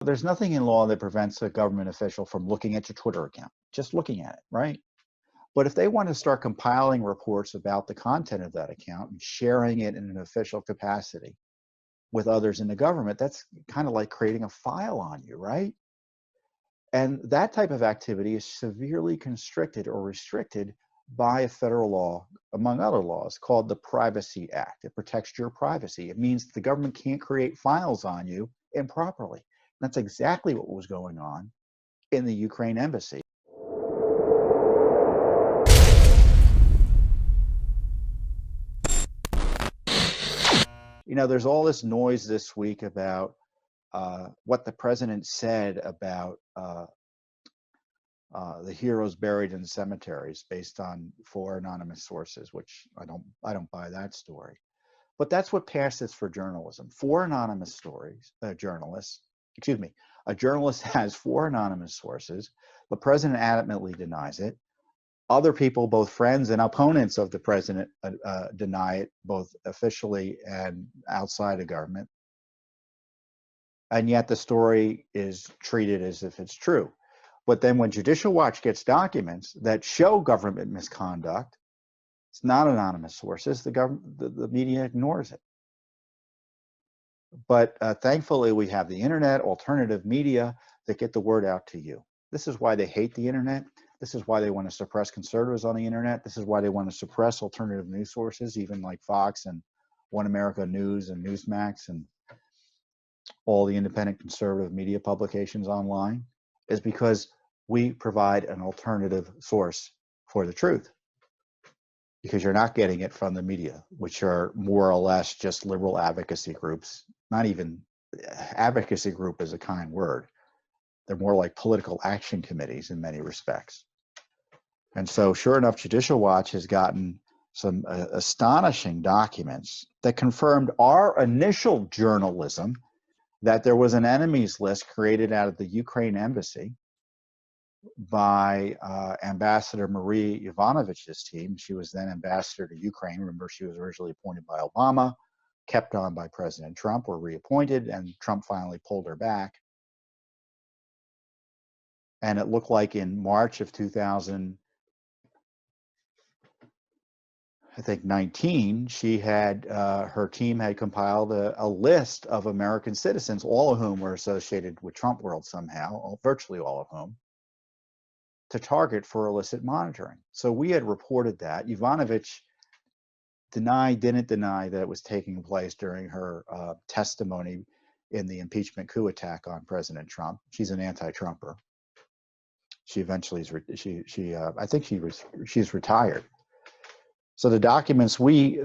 There's nothing in law that prevents a government official from looking at your Twitter account, just looking at it, right? But if they want to start compiling reports about the content of that account and sharing it in an official capacity with others in the government, that's kind of like creating a file on you, right? And that type of activity is severely constricted or restricted by a federal law, among other laws, called the Privacy Act. It protects your privacy. It means the government can't create files on you improperly. That's exactly what was going on in the Ukraine embassy. You know, there's all this noise this week about what the president said about the heroes buried in cemeteries based on 4 anonymous sources, which I don't buy that story. But that's what passes for journalism. 4 anonymous stories, journalists, excuse me, a journalist has 4 anonymous sources. The president adamantly denies it. Other people, both friends and opponents of the president, deny it, both officially and outside of government. And yet the story is treated as if it's true. But then when Judicial Watch gets documents that show government misconduct, it's not anonymous sources, the media ignores it. But thankfully, we have the internet, alternative media that get the word out to you. This is why they hate the internet. This is why they want to suppress conservatives on the internet. This is why they want to suppress alternative news sources, even like Fox and One America News and Newsmax and all the independent conservative media publications online, is because we provide an alternative source for the truth. Because you're not getting it from the media, which are more or less just liberal advocacy groups. Not even advocacy group is a kind word. They're more like political action committees in many respects. And so sure enough, Judicial Watch has gotten some astonishing documents that confirmed our initial journalism that there was an enemies list created out of the Ukraine embassy by Ambassador Marie Yovanovitch's team. She was then ambassador to Ukraine. Remember, she was originally appointed by Obama, kept on by President Trump, or reappointed, and Trump finally pulled her back. And it looked like in March of 2019, she had her team had compiled a list of American citizens, all of whom were associated with Trump world somehow, virtually all of whom, to target for illicit monitoring. So we had reported that. Yovanovitch didn't deny that it was taking place during her testimony in the impeachment coup attack on President Trump. She's an anti-Trumper. She eventually I think she's retired. So the documents we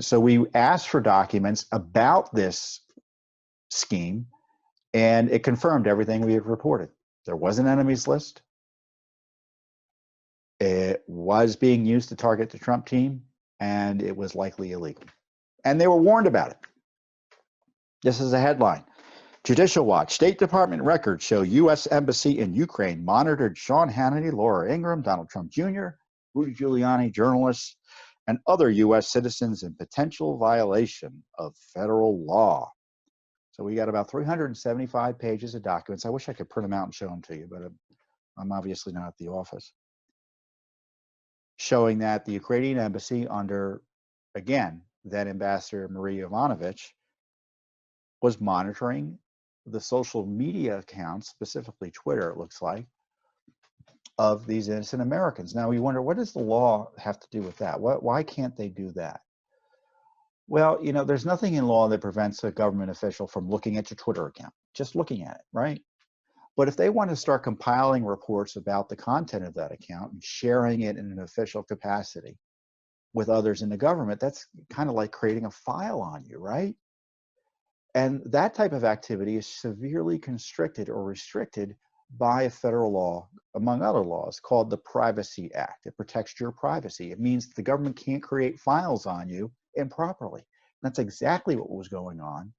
asked for documents about this scheme, and it confirmed everything we had reported. There was an enemies list. It was being used to target the Trump team, and it was likely illegal. And they were warned about it. This is a headline. Judicial Watch, State Department records show U.S. Embassy in Ukraine monitored Sean Hannity, Laura Ingraham, Donald Trump Jr., Rudy Giuliani, journalists, and other U.S. citizens in potential violation of federal law. So we got about 375 pages of documents. I wish I could print them out and show them to you, but I'm obviously not at the office. Showing that the Ukrainian embassy under, again, then Ambassador Marie Yovanovitch, was monitoring the social media accounts, specifically Twitter, it looks like, of these innocent Americans. Now we wonder, what does the law have to do with that? Why can't they do that? Well, you know, there's nothing in law that prevents a government official from looking at your Twitter account, just looking at it, right? But if they want to start compiling reports about the content of that account and sharing it in an official capacity with others in the government, that's kind of like creating a file on you, right? And that type of activity is severely constricted or restricted by a federal law, among other laws, called the Privacy Act. It protects your privacy. It means the government can't create files on you improperly. And that's exactly what was going on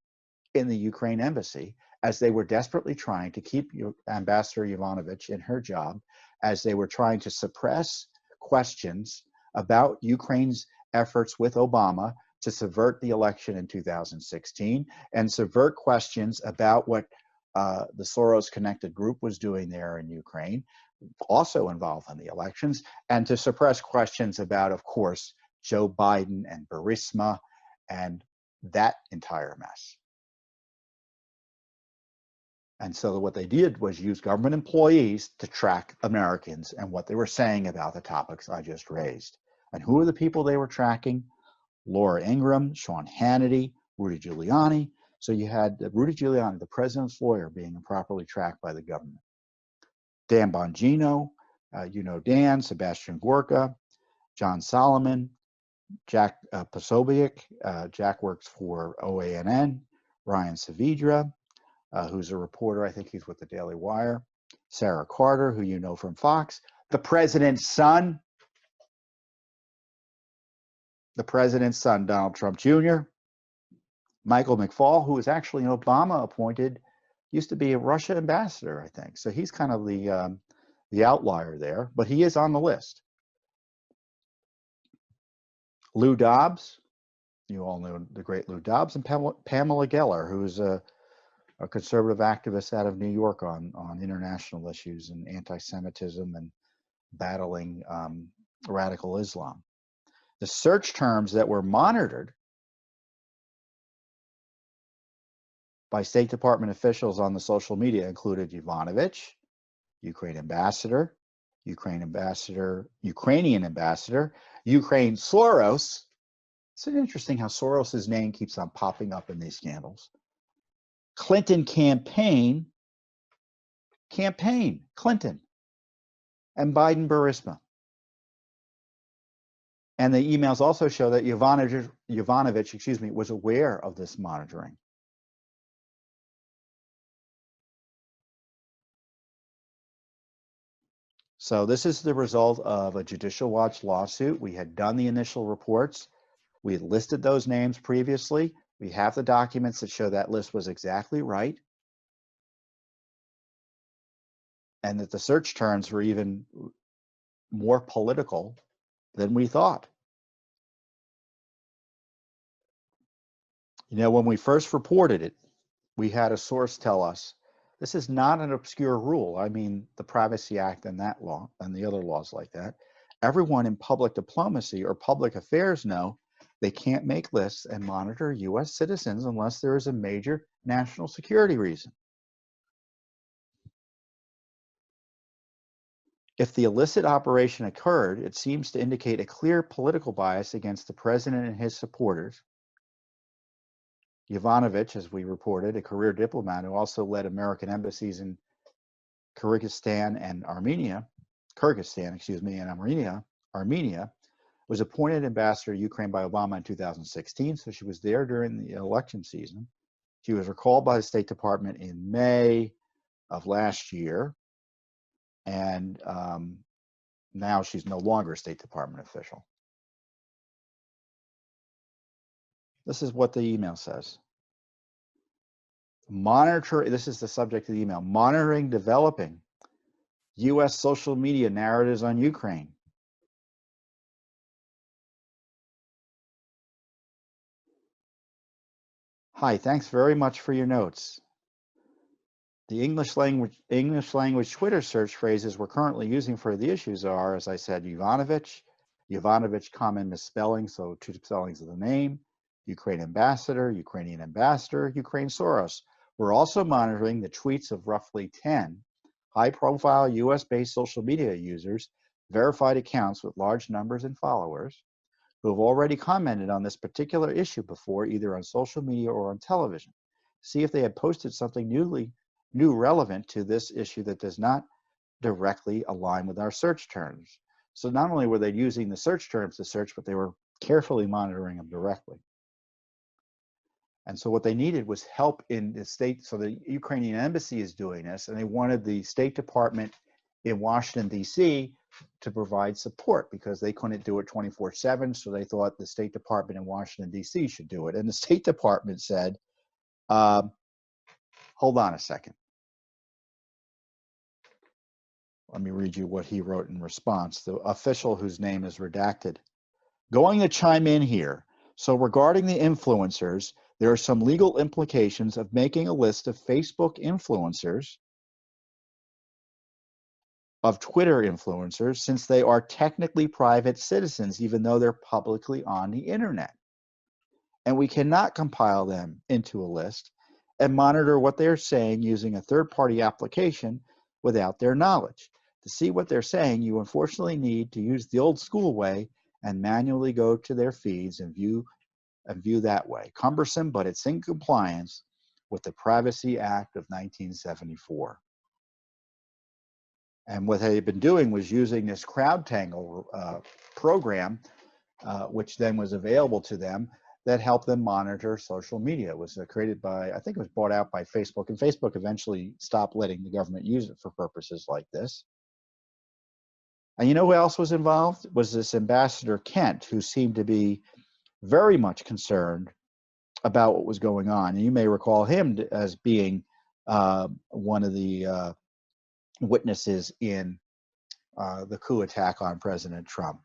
in the Ukraine embassy, as they were desperately trying to keep Ambassador Yovanovitch in her job, as they were trying to suppress questions about Ukraine's efforts with Obama to subvert the election in 2016 and subvert questions about what the Soros-connected group was doing there in Ukraine, also involved in the elections, and to suppress questions about, of course, Joe Biden and Burisma and that entire mess. And so what they did was use government employees to track Americans and what they were saying about the topics I just raised. And who are the people they were tracking? Laura Ingraham, Sean Hannity, Rudy Giuliani. So you had Rudy Giuliani, the president's lawyer, being improperly tracked by the government. Dan Bongino, Dan, Sebastian Gorka, John Solomon, Jack Posobiec. Jack works for OANN. Ryan Saavedra, who's a reporter. I think he's with the Daily Wire. Sarah Carter, who you know from Fox. The president's son, Donald Trump Jr. Michael McFaul, who was actually an Obama appointed, used to be a Russia ambassador, I think. So he's kind of the outlier there, but he is on the list. Lou Dobbs, you all know the great Lou Dobbs, and Pamela Geller, who's a conservative activist out of New York on international issues and anti-Semitism and battling radical Islam. The search terms that were monitored by State Department officials on the social media included Yovanovitch, Ukrainian ambassador, Ukrainian ambassador, Ukraine Soros. It's interesting how Soros's name keeps on popping up in these scandals. Clinton campaign, Clinton, and Biden Burisma. And the emails also show that Yovanovitch, was aware of this monitoring. So this is the result of a Judicial Watch lawsuit. We had done the initial reports. We had listed those names previously. We have the documents that show that list was exactly right, and that the search terms were even more political than we thought. When we first reported it, we had a source tell us, this is not an obscure rule. I mean, the Privacy Act and that law and the other laws like that. Everyone in public diplomacy or public affairs know they can't make lists and monitor U.S. citizens unless there is a major national security reason. If the illicit operation occurred, it seems to indicate a clear political bias against the president and his supporters. Yovanovitch, as we reported, a career diplomat who also led American embassies in Kyrgyzstan and Armenia, was appointed ambassador to Ukraine by Obama in 2016, so she was there during the election season. She was recalled by the State Department in May of last year, and now she's no longer a State Department official. This is what the email says. This is the subject of the email, monitoring developing U.S. social media narratives on Ukraine. Hi, thanks very much for your notes. The English language Twitter search phrases we're currently using for the issues are, as I said, Yovanovitch, common misspelling, so two spellings of the name, Ukrainian ambassador, Ukraine Soros. We're also monitoring the tweets of roughly 10 high-profile US-based social media users, verified accounts with large numbers and followers, who have already commented on this particular issue before, either on social media or on television. See if they have posted something new relevant to this issue that does not directly align with our search terms. So not only were they using the search terms to search, but they were carefully monitoring them directly. And so what they needed was help in the state. So the Ukrainian embassy is doing this, and they wanted the State Department in Washington, D.C. to provide support because they couldn't do it 24/7. So they thought the State Department in Washington, D.C. should do it. And the State Department said, hold on a second. Let me read you what he wrote in response. The official, whose name is redacted, going to chime in here. So regarding the influencers, There are some legal implications of making a list of Facebook influencers, of Twitter influencers, since they are technically private citizens, even though they're publicly on the internet. And we cannot compile them into a list and monitor what they're saying using a third-party application without their knowledge. To see what they're saying, you unfortunately need to use the old school way and manually go to their feeds and view that way. Cumbersome, but it's in compliance with the Privacy Act of 1974. And what they've been doing was using this CrowdTangle program, which then was available to them, that helped them monitor social media. It was created by, I think it was bought out by Facebook, and Facebook eventually stopped letting the government use it for purposes like this. And you know who else was involved? Was this Ambassador Kent, who seemed to be very much concerned about what was going on. And you may recall him as being one of the witnesses in the coup attack on President Trump.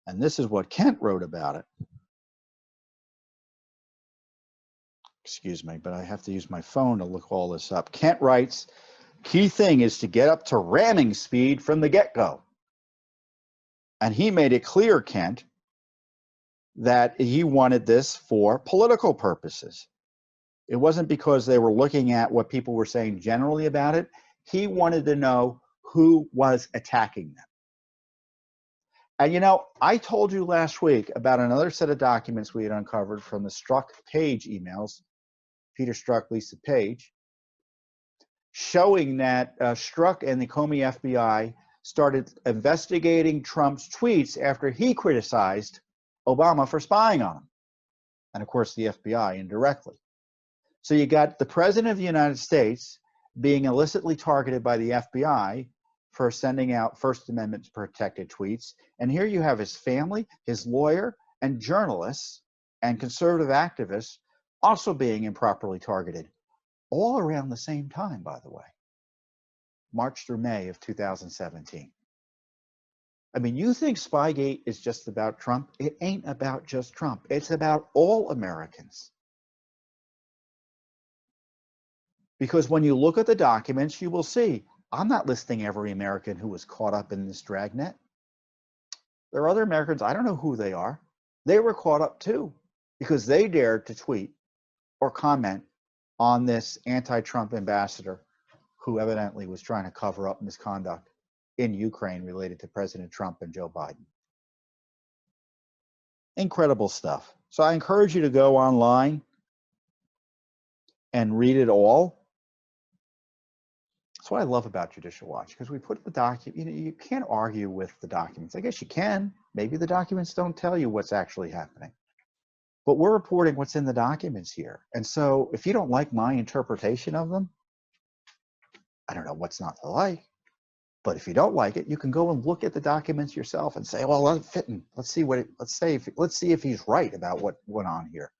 And this is what Kent wrote about it. Excuse me, but I have to use my phone to look all this up. Kent writes, key thing is to get up to ramming speed from the get-go. And he made it clear, Kent, that he wanted this for political purposes. It wasn't because they were looking at what people were saying generally about it. He wanted to know who was attacking them. And you know, I told you last week about another set of documents we had uncovered from the Strzok Page emails, Peter Strzok, Lisa Page, showing that Strzok and the Comey FBI started investigating Trump's tweets after he criticized Obama for spying on him. And of course, the FBI indirectly. So you got the President of the United States being illicitly targeted by the FBI for sending out First Amendment protected tweets. And here you have his family, his lawyer, and journalists and conservative activists also being improperly targeted, all around the same time, by the way, March through May of 2017. I mean, you think Spygate is just about Trump? It ain't about just Trump. It's about all Americans. Because when you look at the documents, you will see, I'm not listing every American who was caught up in this dragnet. There are other Americans, I don't know who they are. They were caught up too, because they dared to tweet or comment on this anti-Trump ambassador who evidently was trying to cover up misconduct in Ukraine related to President Trump and Joe Biden. Incredible stuff. So I encourage you to go online and read it all. That's what I love about Judicial Watch, because we put the document, you know, you can't argue with the documents. I guess you can. Maybe the documents don't tell you what's actually happening. But we're reporting what's in the documents here. And so if you don't like my interpretation of them, I don't know what's not to like. But if you don't like it, you can go and look at the documents yourself and say, well, let's see what let's see if he's right about what went on here.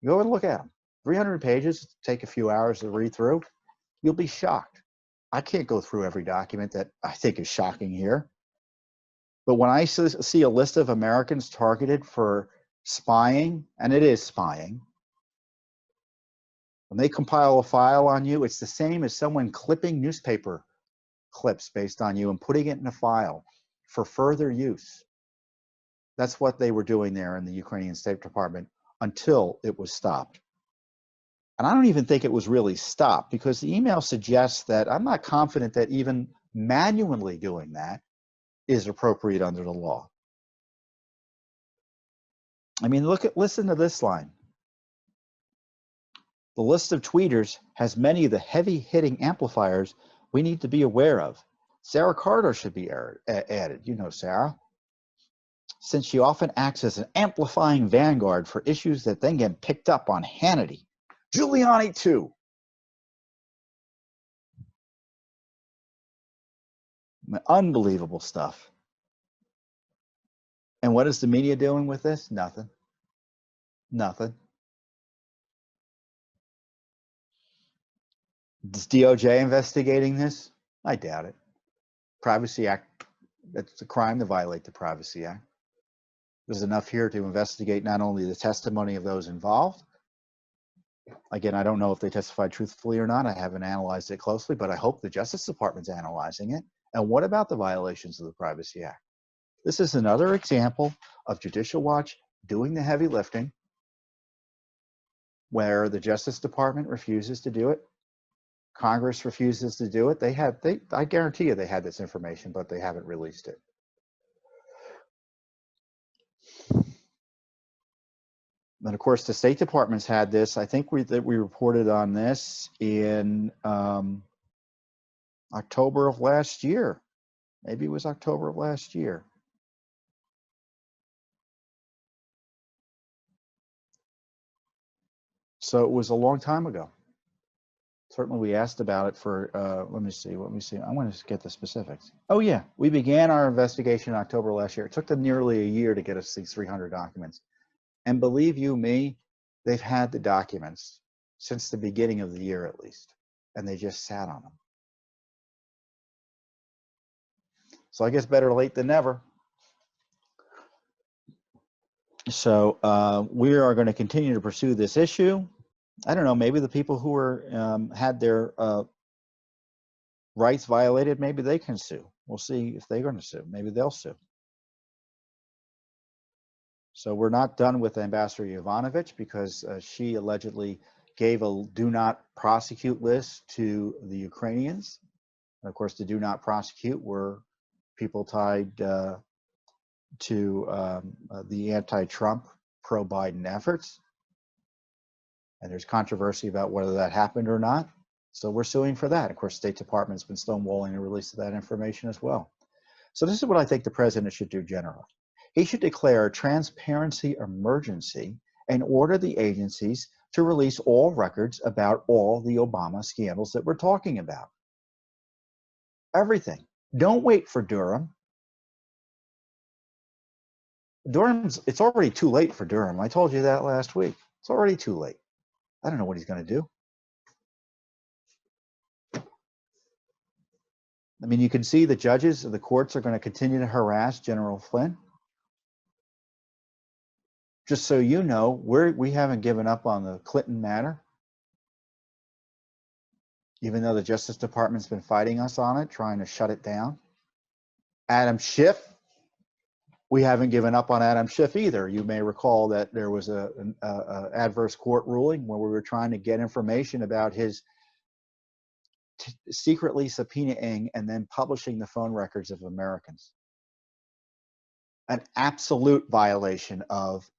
You go and look at them. 300 pages, take a few hours to read through. You'll be shocked. I can't go through every document that I think is shocking here. But when I see a list of Americans targeted for spying, and it is spying, when they compile a file on you, it's the same as someone clipping newspaper clips based on you and putting it in a file for further use. That's what they were doing there in the Ukrainian State Department until it was stopped. And I don't even think it was really stopped, because the email suggests that I'm not confident that even manually doing that is appropriate under the law. I mean, listen to this line. The list of tweeters has many of the heavy-hitting amplifiers we need to be aware of. Sarah Carter should be added. You know Sarah, since she often acts as an amplifying vanguard for issues that then get picked up on Hannity. Giuliani too. Unbelievable stuff. And what is the media doing with this? Nothing. Nothing. Is DOJ investigating this? I doubt it. Privacy Act, it's a crime to violate the Privacy Act. There's enough here to investigate not only the testimony of those involved, Again, I don't know if they testified truthfully or not. I haven't analyzed it closely, but I hope the Justice Department's analyzing it. And what about the violations of the Privacy Act? This is another example of Judicial Watch doing the heavy lifting, where the Justice Department refuses to do it. Congress refuses to do it. I guarantee you they had this information, but they haven't released it. And of course, the State Department's had this. I think we reported on this in October of last year. Maybe it was October of last year. So it was a long time ago. Certainly we asked about it for, let me see. I want to get the specifics. Oh yeah, we began our investigation in October last year. It took them nearly a year to get us these 300 documents. And believe you me, they've had the documents since the beginning of the year at least, and they just sat on them. So I guess better late than never. So we are going to continue to pursue this issue. I don't know, maybe the people who were had their rights violated, maybe they can sue. We'll see if they're going to sue. Maybe they'll sue. So we're not done with Ambassador Yovanovitch because she allegedly gave a do not prosecute list to the Ukrainians. And of course, the do not prosecute were people tied to the anti-Trump, pro-Biden efforts. And there's controversy about whether that happened or not. So we're suing for that. Of course, State Department's been stonewalling the release of that information as well. So this is what I think the president should do generally. He should declare a transparency emergency and order the agencies to release all records about all the Obama scandals that we're talking about. Everything. Don't wait for Durham. It's already too late for Durham. I told you that last week. It's already too late. I don't know what he's going to do. I mean, you can see the judges of the courts are going to continue to harass General Flynn. Just so you know, we haven't given up on the Clinton matter, even though the Justice Department's been fighting us on it, trying to shut it down. Adam Schiff, we haven't given up on Adam Schiff either. You may recall that there was an adverse court ruling where we were trying to get information about his secretly subpoenaing and then publishing the phone records of Americans. An absolute violation of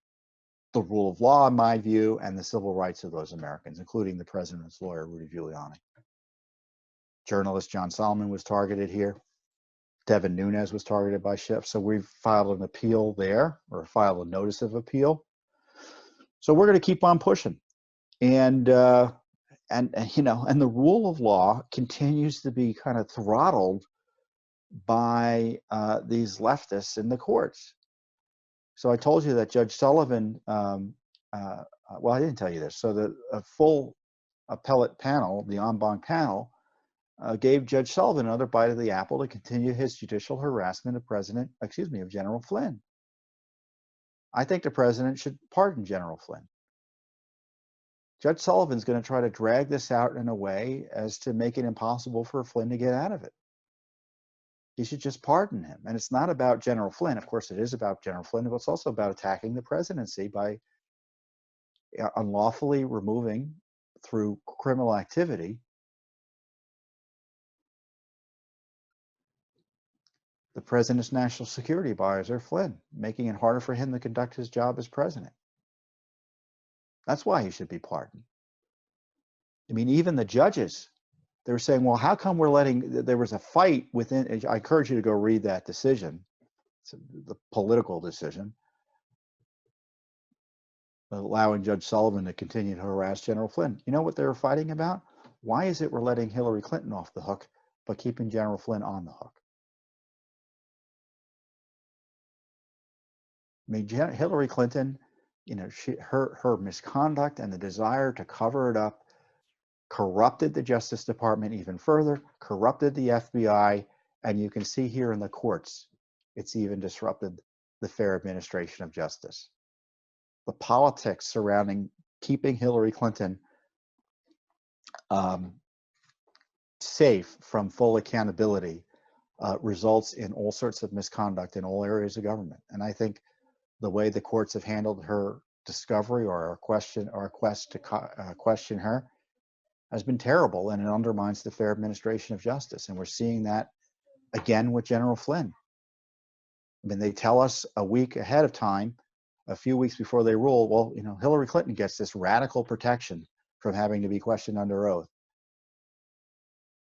the rule of law, in my view, and the civil rights of those Americans, including the president's lawyer, Rudy Giuliani. Journalist John Solomon was targeted here. Devin Nunes was targeted by Schiff. So we've filed an appeal there, or filed a notice of appeal. So we're going to keep on pushing. And the rule of law continues to be kind of throttled by these leftists in the courts. So I told you that Judge Sullivan, well, I didn't tell you this. So the full appellate panel, the en banc panel, gave Judge Sullivan another bite of the apple to continue his judicial harassment of General Flynn. I think the president should pardon General Flynn. Judge Sullivan's going to try to drag this out in a way as to make it impossible for Flynn to get out of it. He should just pardon him. And it's not about General Flynn. Of course, it is about General Flynn, but it's also about attacking the presidency by unlawfully removing, through criminal activity, the president's national security advisor, Flynn, making it harder for him to conduct his job as president. That's why he should be pardoned. I mean, even the judges, they were saying, well, how come there was a fight within, I encourage you to go read that decision. It's the political decision, allowing Judge Sullivan to continue to harass General Flynn. You know what they were fighting about? Why is it we're letting Hillary Clinton off the hook, but keeping General Flynn on the hook? I mean, Hillary Clinton, her misconduct and the desire to cover it up corrupted the Justice Department even further, corrupted the FBI, and you can see here in the courts, it's even disrupted the fair administration of justice. The politics surrounding keeping Hillary Clinton safe from full accountability results in all sorts of misconduct in all areas of government. And I think the way the courts have handled her discovery or our quest to question her has been terrible, and it undermines the fair administration of justice. And we're seeing that again with General Flynn. I mean, they tell us a week ahead of time, a few weeks before they rule, well, you know, Hillary Clinton gets this radical protection from having to be questioned under oath.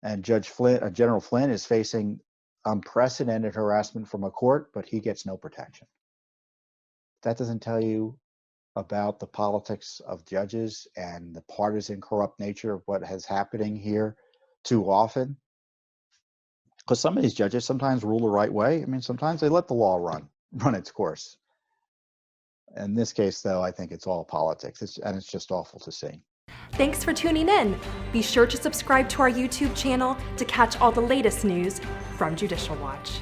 And General Flynn is facing unprecedented harassment from a court, but he gets no protection. That doesn't tell you about the politics of judges and the partisan corrupt nature of what is happening here too often. Because some of these judges sometimes rule the right way. I mean, sometimes they let the law run its course. In this case, though, I think it's all politics, and it's just awful to see. Thanks for tuning in. Be sure to subscribe to our YouTube channel to catch all the latest news from Judicial Watch.